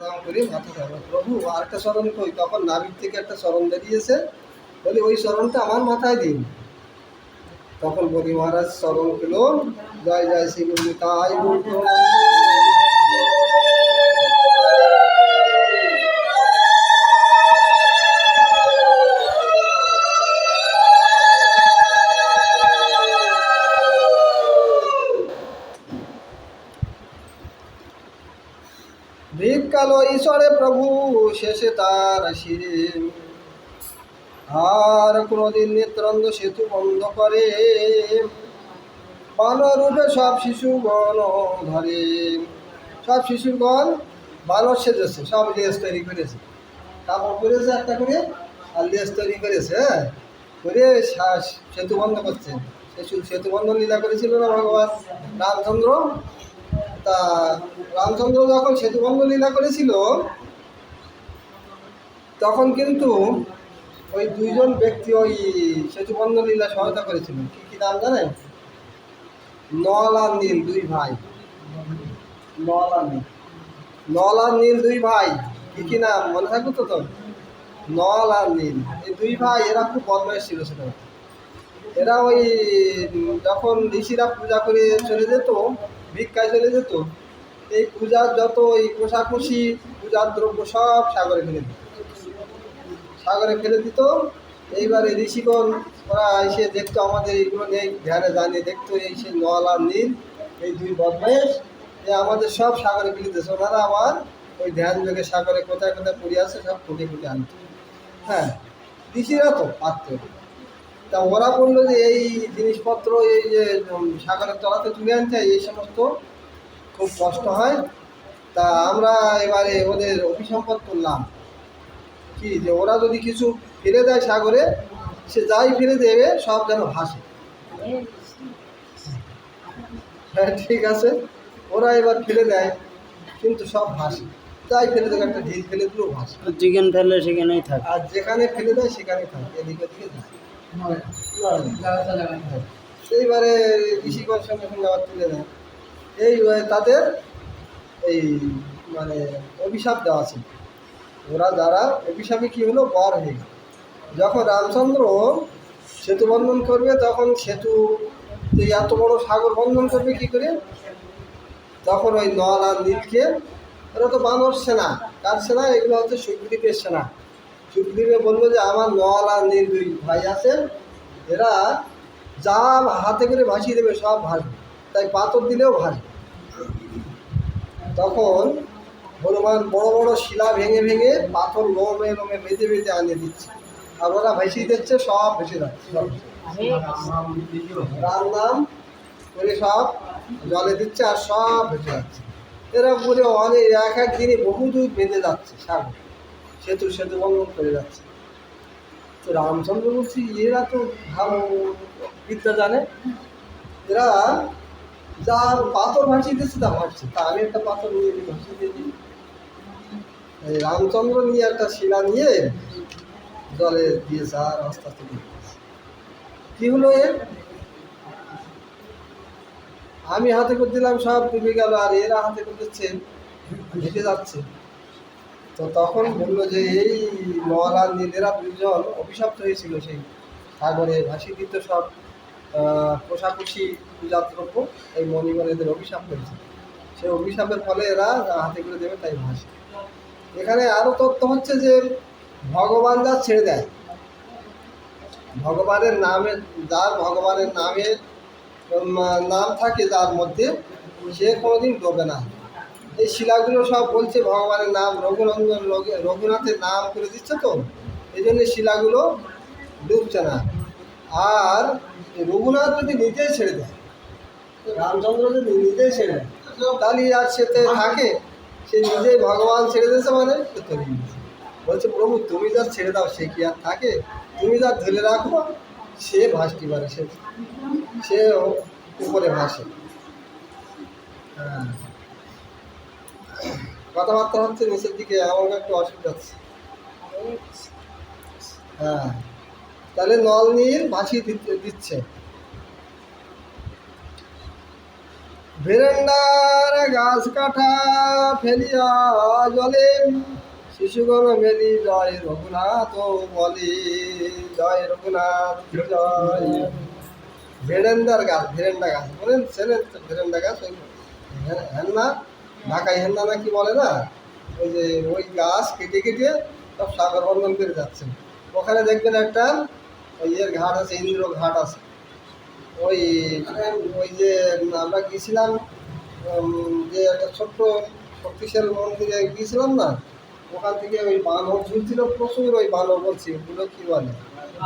প্রণাম করি, মাথা ধরো, প্রভু আরেকটা স্মরণ কই। তখন নাভির থেকে একটা স্মরণ বেরিয়েছে, বলি ওই স্মরণটা আমার মাথায় দিন। তখন বলি মহারাজ স্মরণ পেল, জয় জয় শ্রী গুরু তাই বলতো। ভিক্ষালো ঈশ্বরে প্রভু শেষে তার শিরে, আর কোনোদিন নেত্রান্ধ সেতু বন্ধ করে, বানরূপে সব শিশুগণ ধরে। সব শিশুগণ বানর সেজেছে, সব লেজ তৈরি করেছে, কাপড় পরেছে একটা করে, আর লেজ তৈরি করেছে, হ্যাঁ করে সেতু বন্ধ করছে। সেতু বন্ধ লীলা করেছিল না ভগবান রামচন্দ্র। তা রামচন্দ্র যখন সেতু বন্ধ লীলা করেছিল, তখন কিন্তু ওই দুইজন ব্যক্তি ওই সেতু বন্ধ লীলা সহায়তা করেছিল। কি কি নাম জানেন? নল আর নীল, দুই ভাই। নল আর নীল, নল আর নীল দুই ভাই। কি কি নাম মনে থাকবে তো? তো নল আর নীল এই দুই ভাই, এরা খুব বদমাইশ ছিল সেটা। এরা ওই যখন ঋষিরা পূজা করে চলে যেত, ভিক্ষায় চলে যেত, এই পূজার যত ওই কোষাকুষি পূজার দ্রব্য সব সাগরে ফেলে দিত। সাগরে ফেলে দিত। এইবারে ঋষিগণ ওরা এসে দেখতো, আমাদের এইগুলো নেই, ধ্যানে জানিয়ে দেখতো এই সে নল আর নীল, এই দুই বদমাইশ আমাদের সব সাগরে ফেলে দিয়েছে। ওনারা আমার ওই ধ্যান যোগে সাগরে কোথায় কোথায় পড়ে আছে সব ফুটে ফুটে আনত। হ্যাঁ, ঋষিরা তো পারত। তা ওরা বললো যে এই জিনিসপত্র এই যে সাগরের তলাতে তুলে আনতে এই সমস্ত খুব কষ্ট হয়। তা আমরা এবারে ওদের অভিসম্পদ করলাম কি, যে ওরা যদি কিছু ফেলে দেয় সাগরে, সে যাই ফেলে দেবে সব যেন ভাসে। হ্যাঁ ঠিক আছে, ওরা এবার ফেলে দেয় কিন্তু সব ভাসে। যাই ফেলে দেবে, একটা ঢিল ফেলে দিলেও ভাসে, যেখানে ফেললে সেখানেই থাকে, আর যেখানে ফেলে দেয় সেখানেই থাকে, এদিকে দিকে যায়। সেইবারে ঋষিগণ সঙ্গে সঙ্গে আবার তুলে নেয়। এই তাদের এই মানে অভিশাপ দেওয়া ছিল। ওরা যারা অভিশাপে কী হলো, বর হয়ে গেল। যখন রামচন্দ্র সেতু বন্ধন করবে, তখন সেতু এত বড় সাগর বন্ধন করবে কী করে? তখন ওই নল আর নীলকে, ওরা তো বানর সেনা, কার সেনা? এগুলো হচ্ছে সুগ্রীবের সেনা। সুগ্রীবে বললো যে আমার নল আর নীল দুই ভাই আছে, এরা যা হাতে করে ভাসিয়ে দেবে সব ভাসবে, তাই পাথর দিলেও ভাসবে। তখন হনুমান বড় বড় শিলা ভেঙে ভেঙে পাথর লোমে লোমে বেঁধে বেঁধে আনিয়ে দিচ্ছে, আর ওরা ভেসিয়ে দিচ্ছে, সব ভেসে যাচ্ছে। রাম নাম করে সব জলে দিচ্ছে আর সব ভেসে যাচ্ছে। এরা বলে অনেক এক এক দিনে বহু দূর বেঁধে যাচ্ছে সাগর, সেতু সেতু বন্ধন করে যাচ্ছে। তো রামচন্দ্র বলছি এরা তো ভালো বিদ্যা জানে, এরা যা পাথর ভাসিয়ে দিচ্ছে তা ভাসছে, তা আমি একটা পাথর নিয়ে ভাসিয়ে দিয়ে দিই। রামচন্দ্র নিয়ে একটা শিলা নিয়ে জলে দিয়েছে, আর আস্তে আস্তে কি হলো এর, আমি হাতে করে দিলাম সব ডুবে গেল, আর এরা হাতে করে দিচ্ছে ভেসে যাচ্ছে। তো তখন বললো যে এই নল আর নীল এরা দুজন অভিশপ্ত হয়েছিল, সেই সাগরে ভাসিয়ে দিত সব কোষাকুষি পূজার দ্রব্য, এই মণিগণ এদের অভিশাপ করেছে। সেই অভিশাপের ফলে এরা হাতে করে দেবে, তাই ভাসে। এখানে আরও তথ্য হচ্ছে যে ভগবান যা ছেড়ে দেয়, ভগবানের নামে, যার ভগবানের নামে নাম থাকে যার মধ্যে, সে কোনোদিন ডোবে না। এই শিলাগুলো সব বলছে ভগবানের নাম, রঘুনন্দন রঘুনাথের নাম করে দিচ্ছে, তো এই জন্য শিলাগুলো ডুবছে না। আর রঘুনাথ যদি নিজেই ছেড়ে দেয়, রামচন্দ্র যদি নিজেই ছেড়ে দেয়, তাহলে আর সেতে থাকে, সে নিজেই ভগবান ছেড়ে দিয়েছে মানে সে তৈরি দিয়েছে। বলছে প্রভু তুমি যা ছেড়ে দাও সে কি আর থাকে, তুমি যা ধরে রাখো সে ভাসতে পারে, সে উপরে ভাসে। হ্যাঁ, কথাবার্তা হচ্ছে নিচের দিকে, আমাকে একটু অসুবিধা হচ্ছে। হ্যাঁ, তাহলে নল নীল ভাসিয়ে দিচ্ছে। ভেরেন্ডার গাছ কাটা ফেলিয়া জলে, শিশুগণ মেলি জয় রঘুনাথ বলে, জয় রঘুনাথ জয়। ভেরেন্ডা গাছ বলেন, ছেলে ভেরেন্ডা গাছ, ওই হেন্না, ঢাকাই হেন্না না কি বলে না, ওই যে ওই গাছ কেটে কেটে সব সাগর বন্ধন করে যাচ্ছে। ওখানে দেখবেন একটা ওই ইয়ের ঘাট আছে, ইন্দ্র ঘাট আছে। ওই ওই যে আমরা গিয়েছিলাম, যে একটা ছোট্ট শক্তিশালী মন্দিরে গিয়েছিলাম না, ওখান থেকে ওই বানর ঝুলছিল প্রচুর। ওই বানর বলছি ওগুলো কি বলে,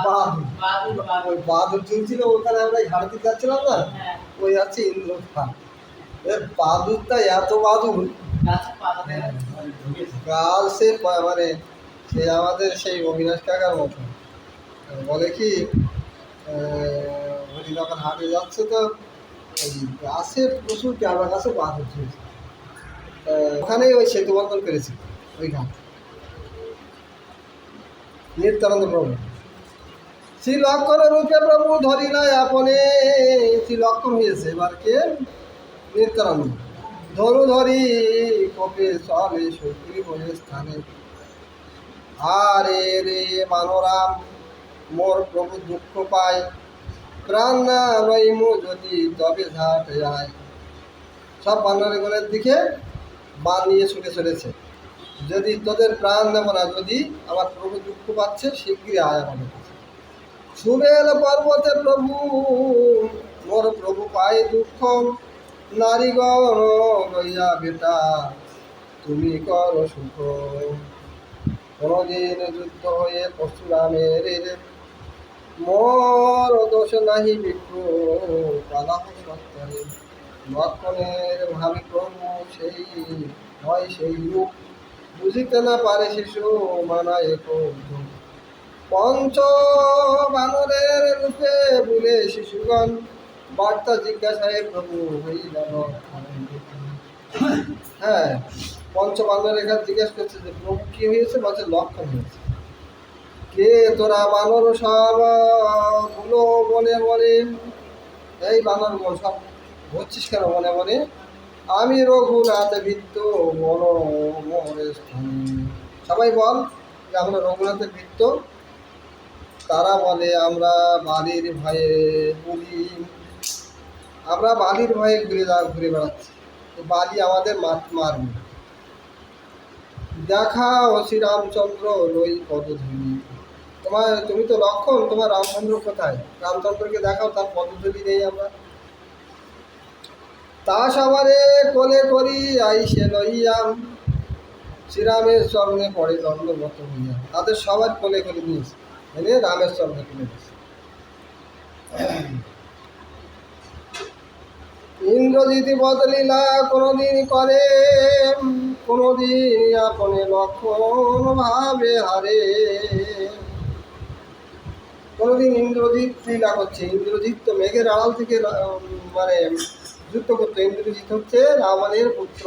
বাদুড়। ওই বাদুড় ঝুলছিল, ওখানে আমরা ঘাট দিতে যাচ্ছিলাম না, ওই আছে ইন্দ্র ঘাট। এর বাদুড়টা এত বাদুড়, গাল সে মানে সে আমাদের সেই অবিনাশ কাকার মতো। বলে কি উনি যখন হাটে যাচ্ছে তো ওই গাছে প্রচুর পেয়ারা গাছে বাদুড় ঝুলছে। ওখানেই ওই সেতু বন্ধন করেছে ওই ঘাট, নিত্যানন্দ প্রভু। শ্রী লক্ষণ রূপে প্রভু ধরি নাই আপনে, শ্রী লক্ষণ হয়েছে এবার কে, নিত্যানন্দ। ধরু ধরি কপে চলে শৈত্রী বলে স্থানে, আরে রে মানরাম মোর প্রভু দুঃখ পায়, প্রাণ না রইমু যদি তবে ঝাট যায়। সব বানরগণের দিকে বান নিয়ে ছুটে চলেছে, যদি তোদের প্রাণ নেব না, যদি আমার প্রভু দুঃখ পাচ্ছে শীঘ্রই আয় আমাদের কাছে। সুবেল পর্বতে প্রভু মোর প্রভু পায় দুঃখ, নারীগণ রইয়া বেটা তুমি কর সুখ। কোনদিন যুদ্ধ হয়ে পরশুরামের মোর দোষ নাহি বিপ্র পালাহ সত্তরে, লক্ষণের ভাবি প্রভু সেই হয় সেই রূপ, বুঝিতে না পারে শিশু মানায় কৌতুক। পঞ্চ বানরের রূপে বলে শিশুগণ, বার্তা জিজ্ঞাসায় প্রভু হইল। হ্যাঁ, পঞ্চ বানর এখানে জিজ্ঞেস করছে যে প্রভু কি হয়েছে, বলছে লক্ষণ হয়েছে। কে তোরা বানর সব গুলো বনে বনে, এই বানর বল সব হচ্ছিস কেন মনে মনে, আমি রঘুনাথ ভিত্ত বন মোরে স্থানে। সবাই বল যে আমরা রঘুনাথের ভিত্ত। তারা বলে আমরা বালির ভয়ে বলি, আমরা বালির ভয়ে ঘুরে বেড়াচ্ছি, বালি আমাদের মারবে। দেখা ও শ্রীরামচন্দ্র রই পদধূলি, তুমি তো লক্ষণ, তোমার রামচন্দ্র কোথায়, রামচন্দ্রকে দেখাও, তার পদধূলি নেই আমরা। তা সবারে কোলে করি আইসে লইয়াম, শ্রীরামের চরণে পড়ে দণ্ডবত হইয়া। তাদের সবার কোলে করে নিয়েছে, এনে রামের চরণে তুলে দিয়েছে। ইন্দ্রজিৎ বদলীলা কোনদিন করে, কোনদিন আপনে লক্ষণ ভাবে হারে। কোনদিন ইন্দ্রজিৎ লীলা করছে, ইন্দ্রজিৎ তো মেঘের আড়াল থেকে মানে যুদ্ধ করতো। ইন্দ্রজিৎ হচ্ছে রাবণের পুত্র,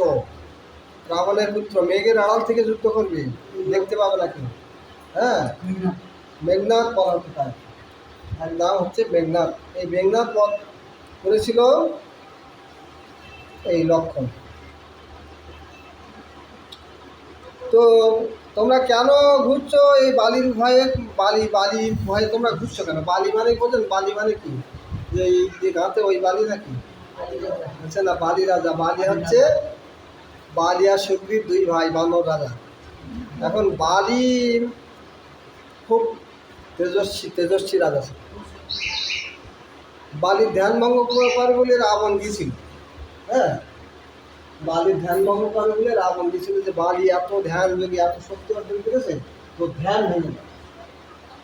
রাবণের পুত্র মেঘের আড়াল থেকে যুদ্ধ করবে, দেখতে পাবে না কেউ। হ্যাঁ, মেঘনাথ বলা হতো তার, তার নাম হচ্ছে মেঘনাথ। এই মেঘনাথ বধ করেছিল এই লক্ষণ। তো তোমরা কেন ঘুরছো এই বালির ভয়ে, বালির ভয়ে তোমরা ঘুরছো কেন? বালি মানে বোঝেন, বালি মানে কি, যে এই যে গাঁতে ওই বালি নাকি হচ্ছে না, বালি রাজা। বালি হচ্ছে বালি আর সুগ্রীব দুই ভাই বানর রাজা। এখন বালি খুব তেজস্বী রাজা ছিল। বালির ধ্যান ভঙ্গ করে বলে রাবণ গিয়েছিল। হ্যাঁ, বালির ধ্যান ভঙ্গ করে বলে রাবণ গিয়েছিল, যে বালি এত ধ্যান যোগী, এত শক্তি অর্জন করেছে, তো ধ্যান ভেঙে যায়।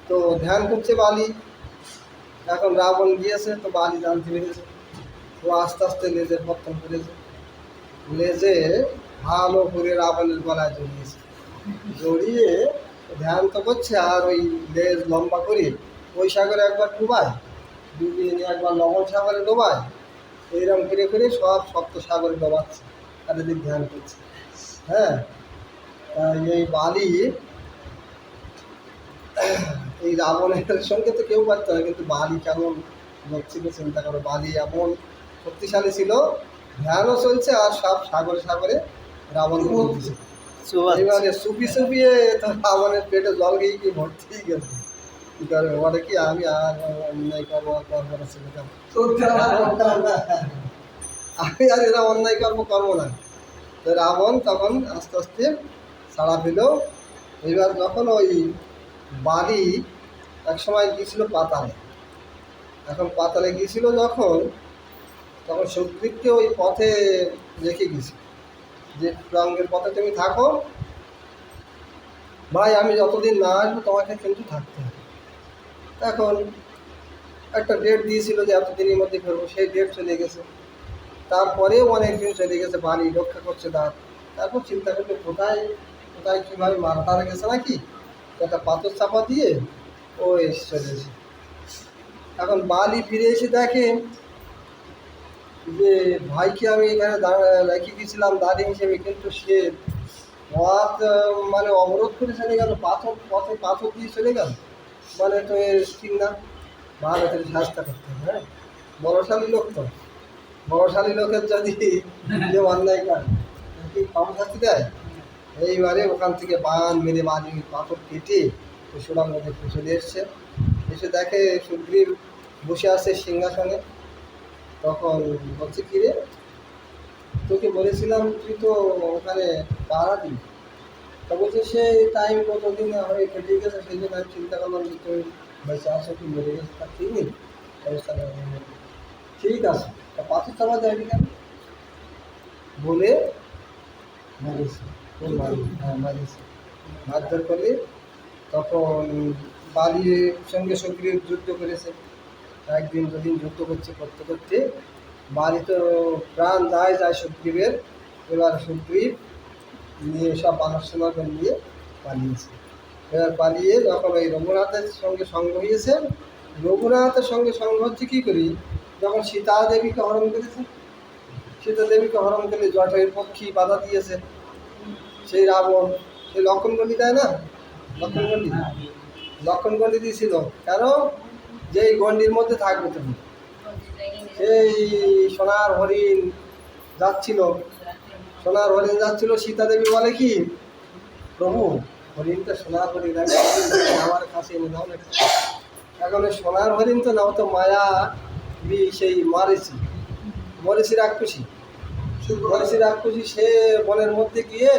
তো ধ্যান করছে বালি, এখন রাবণ গিয়েছে, তো বালি জানতে পেরেছে, ও আস্তে আস্তে লেজের পত্তন করেছে, লেজে ভালো করে রাবণের গলায় জড়িয়েছে, জড়িয়ে ধ্যান তো করছে, আর ওই লেজ লম্বা করে ওই সাগরে একবার ডুবায়, ডুবিয়ে নিয়ে একবার লবণ সাগরে ডোবায়, এইরকম করে করে সব সপ্ত সাগরে ডোবাচ্ছে, আর এদিক ধ্যান করছে। হ্যাঁ, এই বালি এই রাবণের সঙ্গে তো কেউ পারত না, কিন্তু বালি কেমন লোক ছিল চিন্তা করো। বালি এমন শক্তিশালী ছিল ধ্যানও চলছে আর সব সাগরে সাগরে রাবণ ঘুরতেছে। চুয়াচ্ছে। এবারে চুপি চুপিয়ে তো রাবণের পেটে জল গিয়ে কি ভর্তি গেছে। কি করবে বলে কি আমি আর অন্যায় করবো আর করবো না ছেলে আমি আর এরা অন্যায় কর্ম করবো না। তো রাবণ তখন আস্তে আস্তে ছাড়া পেল। এবার যখন ওই বালি একসময় গিয়েছিল পাতালে, এখন পাতালে গিয়েছিল যখন, তখন সুগ্রীবকে ওই পথে রেখে গেছি যে রঙের পথে তুমি থাকো ভাই, আমি যতদিন না আসবো তোমাকে কিন্তু থাকতে হবে। এখন একটা ডেট দিয়েছিল যে এতদিনের মধ্যে ফেরবো, সেই ডেট চলে গেছে। তারপরেও অনেক দিন চলে গেছে, বাড়ি রক্ষা করছে তার। তারপর চিন্তা করলে কোথায় কোথায় কীভাবে মারা টারা গেছে নাকি, একটা পাথর চাপা দিয়ে ও এসে চলেছে। এখন বালি ফিরে এসে দেখে যে ভাইকে আমি এখানে রেখে গেছিলাম দাঁড়িয়ে হিসেবে, কিন্তু সে পথ মানে অবরোধ করে চলে গেল, পাথর পথে পাথর দিয়ে চলে গেল। মানে তো এর ঠিক না, ভালো করে সাজটা করতে হবে। হ্যাঁ, বড়শালী লোক তো, বড়শালী লোকের যদি যে অন্যায় করে কি কম শাস্তি দেয়। এইবারে ওখান থেকে বান মেরে বালি পাথর কেটে সুড়ার মধ্যে চলে এসছে। এসে দেখে সুগ্রীব বসে আছে সিংহাসনে। তখন বলছে কি রে, তোকে বলেছিলাম তুই তো ওখানে পাহারা দিবি। তা বলছে সে টাইম কতদিন হয়ে কেটে গেছে, সেই জন্য আমি চিন্তা করলাম যে তুই বেঁচে আসো কি মরে গেছে তার ঠিক নেই। অবস্থা ঠিক আছে, তা পাথর চাপা যায়নি কেন বলে মারিয়েছে। হ্যাঁ মারিয়েছে, মারধর করে। তখন বালির সঙ্গে সুগ্রীব যুদ্ধ করেছে, একদিন দুদিন যুদ্ধ করছে, করতে করতে বালি তো প্রাণ যায় যায় সুগ্রীবের। এবার সুগ্রীব নিয়ে সব বানর সেনাকে নিয়ে পালিয়েছে। এবার পালিয়ে যখন ওই রঘুনাথের সঙ্গে সঙ্গ হয়েছে, রঘুনাথের সঙ্গে সঙ্গ হচ্ছে কী করি, যখন সীতা দেবীকে হরণ করেছে, সীতা দেবীকে হরণ করে জটের পক্ষী বাধা দিয়েছে সেই রাবণ, সেই লক্ষণগণ্ডি দেয় না, লক্ষণগণ্ডি, লক্ষণগণ্ডি দিয়েছিল কেন, যে এই গণ্ডির মধ্যে থাকবে তুমি। সেই সোনার হরিণ যাচ্ছিল, সোনার হরিণ যাচ্ছিল, সীতা দেবী বলে কি প্রভু হরিণটা সোনার হরিণ, আমার কাছে এনে দাও না। এখন ওই সোনার হরিণ তো নাও তো মায়া সেই মারেছি, মরেছি রাক্ষসী, মরেছি রাক্ষসী, সে বনের মধ্যে গিয়ে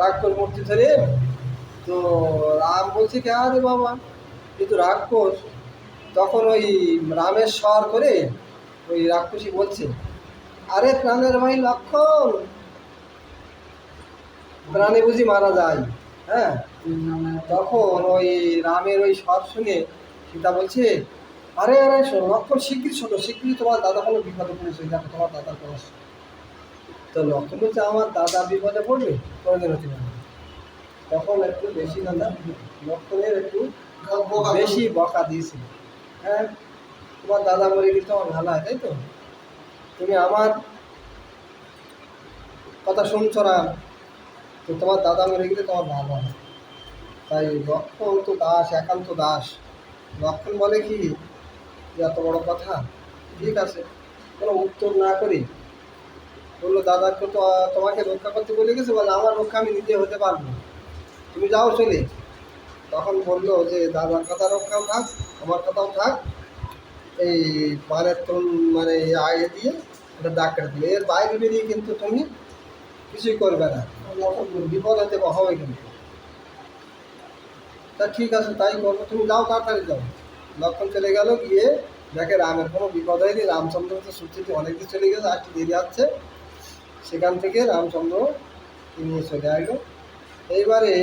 রাক্ষস মূর্তি ধরে। তো রাম বলছে কি আরে বাবা কিন্তু রাক্ষস, তখন ওই রামের স্বর করে ওই রাক্ষসী বলছে আরে প্রাণের ভাই লক্ষণ, প্রাণে বুঝি মারা যায়। হ্যাঁ, তখন ওই রামের ওই স্বর শুনে সীতা বলছে আরে আরে লক্ষণ শিগগির শোনো, শিগগিরই তোমার দাদা কোনো বিপদে পড়েছে, দেখো তোমার দাদার সমস্যা। তো লক্ষণ বলছে আমার দাদা বিপদে পড়বে, কোনোদিন হতে পারে। তখন একটু বেশি দাদা লক্ষণের একটু বেশি বকা দিয়েছিল। হ্যাঁ, তোমার দাদা মরে গেলে তোমার ভালো হয় তাই তো, তুমি আমার কথা শুনছো না, তো তোমার দাদা মরে গেলে তোমার ভালো হয়। তাই লক্ষণ তো দাস, একান্ত দাস। লক্ষণ বলে কি যে এত বড় কথা, ঠিক আছে, কোনো উত্তর না করি বললো দাদাকে তো তোমাকে রক্ষা করতে বলে গেছে, বলে আমার রক্ষা আমি নিজে হতে পারবো না, তুমি যাও চলে। তখন বললো যে দাদার কথা রক্ষাও থাক, আমার কথাও থাক, এই বানের মানে আগে দিয়ে ওটা দাগ কেটে দিলে, এর বাইরে বেরিয়ে কিন্তু তুমি কিছুই করবে না, বিপদ হতে হবে কিন্তু। তা ঠিক আছে তাই করবো, তুমি যাও তাড়াতাড়ি যাও। লক্ষণ চলে গেল, গিয়ে দেখে রামের কোনো বিপদ হয়নি, রামচন্দ্র তো সূর্যটি অনেকদিন চলে গেছে, আর একটু দেরি আছে। সেখান থেকে রামচন্দ্র নিয়ে চলে আসলো। এইবারে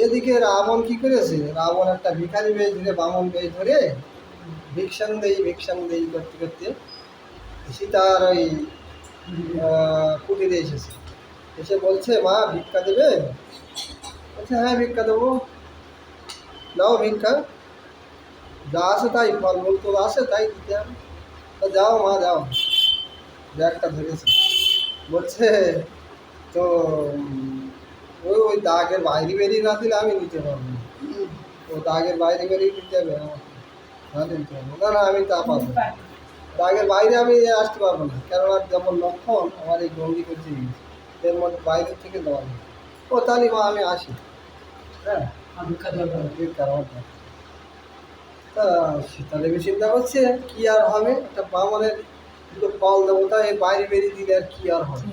এদিকে রাবণ কি করেছে, রাবণ একটা ভিখারি বেশ ধরে, বামন বেশ ধরে ভিক্ষাং দেই করতে করতে সীতার ওই কুটিরে এসেছে। এসে বলছে মা ভিক্ষা দেবে, বলছে হ্যাঁ ভিক্ষা দেবো, দাও ভিক্ষা, যা আছে তাই ফলমূল তো আসে তাই দিতে হবে। তা যাও মা যাও, ব্যাগটা ধরেছে। বলছে তো ওই ওই দাগের বাইরে বেরিয়ে না দিলে আমি নিতে পারবো না, ও দাগের বাইরে বেরিয়ে দিতে হবে আমাকে, না দিতে হবে না, না আমি তা পারবো। বাঘের বাইরে আমি আসতে পারবো না, কেননা যেমন লক্ষণ আমার এই গন্ডি করতে গিয়েছে, এর মধ্যে বাইরের থেকে দেওয়া নেই। ও তাহলে মা আমি আসি। হ্যাঁ, ভিক্ষার মধ্যে তা সীতা দেবী চিন্তা করছে কি আর হবে, একটা বামনের দুটো ফল দেবো, তাই এর বাইরে বেরিয়ে দিলে আর কি আর হবে।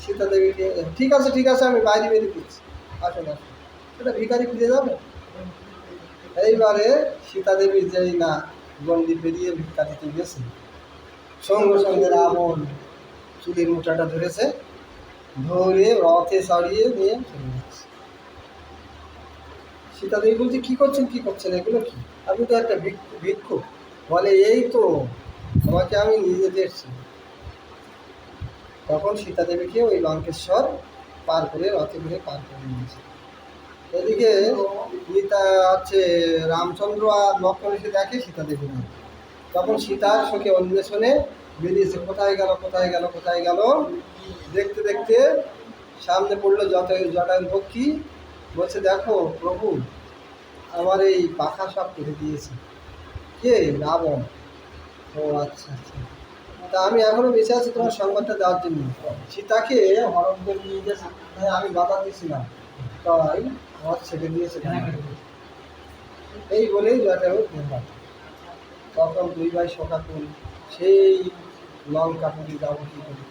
সীতা দেবীকে ঠিক আছে ঠিক আছে, আমি বাইরে বেরিয়ে দিচ্ছি, আসুন আসুন। সেটা ভিখারি ফিরে যাবে। এইবারে সীতা দেবী যেই না গন্ডি পেরিয়ে ভিক্ষা দিতে গেছে, সঙ্গে সঙ্গে রাবণ চুলের মুঠাটা ধরেছে, ধরে রথে চড়িয়ে নিয়ে চলে যাচ্ছে। সীতা দেবী বলছে কি করছেন কি করছেন, এগুলো কি? আপনি তো একটা ভিক্ষুক। বলে এই তো তোমাকে আমি নিজে দেখছি। তখন সীতা দেবীকে ওই লঙ্কেশ্বর পার করে রথে করে পার করে নিয়েছে। এদিকে গীতা হচ্ছে রামচন্দ্র আর লক্ষ্মণ এসে দেখে সীতা দেবী না। তখন সীতার শোকে অন্বেষণে বেরিয়েছে, কোথায় গেল কোথায় গেল কোথায় গেল। দেখতে দেখতে সামনে পড়লো জটায়ুর পক্ষী, বলছে দেখো প্রভু, আমার এই পাখা সব কেটে দিয়েছে। কে? রাবণ। ও আচ্ছা আচ্ছা, তা আমি এখনো বেঁচে আছি তোমার সংবাদটা দেওয়ার জন্য। সীতাকে হরণ করে নিয়ে গেছে, আমি বাধা দিয়েছিলাম, তাই আমার ছেড়ে দিয়েছে। এই বলেই জটায়ু ধন্যবাদ। তখন দুই ভাই শোকাকুল, সেই লঙ্কা পুরি যাবো কি করে।